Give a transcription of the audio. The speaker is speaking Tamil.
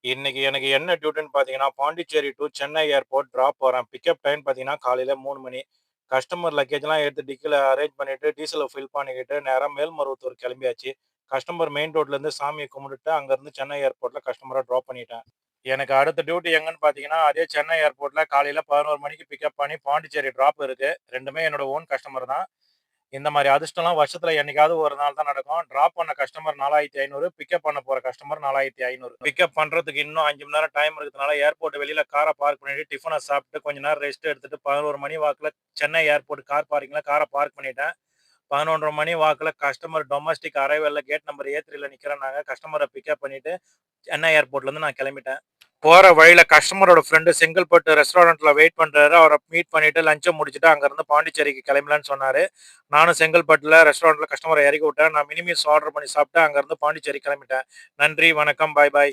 இன்னைக்கு எனக்கு என்ன டியூட்டின்னு பார்த்தீங்கன்னா, Pondicherry to Chennai airport drop போறேன். பிக்கப் டைம் பார்த்தீங்கன்னா, காலையில 3 மணி. கஸ்டமர் லக்கேஜ்லாம் எடுத்து டிக்கில அரேஞ்ச் பண்ணிட்டு, டீசல ஃபில் பண்ணிக்கிட்டு, நேரா மேல்மருவத்தூர் கிளம்பியாச்சு. கஸ்டமர் மெயின் ரோட்லேருந்து சாமிய கும்பிட்டுட்டு, அங்கருந்து சென்னை ஏர்போர்ட்ல கஸ்டமர ட்ராப் பண்ணிட்டேன். எனக்கு அடுத்த டியூட்டி எங்கன்னு பார்த்தீங்கன்னா, அதே சென்னை ஏர்போர்ட்ல காலையில 11 மணிக்கு பிக்கப் பண்ணி பாண்டிச்சேரி ட்ராப் இருக்கு. 2மே என்னோட ஓன் கஸ்டமர் தான். இந்த மாரி அதிர்ஷ்டம்லாம் வருஷத்துல என்னைக்காவது ஒரு நாள் தான் நடக்கும். டிராப் பண்ண கஸ்டமர் 4500, பிக்கப் பண்ண போற கஸ்டமர் 4500. பிக்கப் பண்றதுக்கு இன்னும் 5 மணி நேரம் டைம் இருக்கிறதுனால ஏர்போர்ட் வெளியில கார பார்க் பண்ணிட்டு, டிஃபன சாப்பிட்டு கொஞ்ச நேரம் ரெஸ்ட் எடுத்துட்டு 11 மணி வாக்குல சென்னை ஏர்போர்ட் கார் பார்க்கிங்ல கார பார்க் பண்ணிட்டேன். 11:30 மணி வாக்குல கஸ்டமர் டொமஸ்டிக் அரைவல்ல கேட் நம்பர் A3ல நிக்கிறேன்னாங்க. கஸ்டமர பிக்கப் பண்ணிட்டு சென்னை ஏர்போர்ட்லேருந்து நான் கிளம்பிட்டேன். போற வழியில கஸ்டமரோட ஃப்ரெண்டு செங்கல்பட்டு ரெஸ்டாரண்ட்ல வெயிட் பண்றாரு. அவரை மீட் பண்ணிட்டு லஞ்ச முடிச்சுட்டு அங்கிருந்து பாண்டிச்சேரிக்கு கிளம்பலான்னு சொன்னாரு. நானும் செங்கல்பட்டுல ரெஸ்டாரண்ட்ல கஸ்டமரை இறக்கி விட்டேன். நான் மினிமீஸ் ஆர்டர் பண்ணி சாப்பிட்டு அங்கிருந்து பாண்டிச்சேரி கிளம்பிட்டேன். நன்றி, வணக்கம், பாய் பாய்.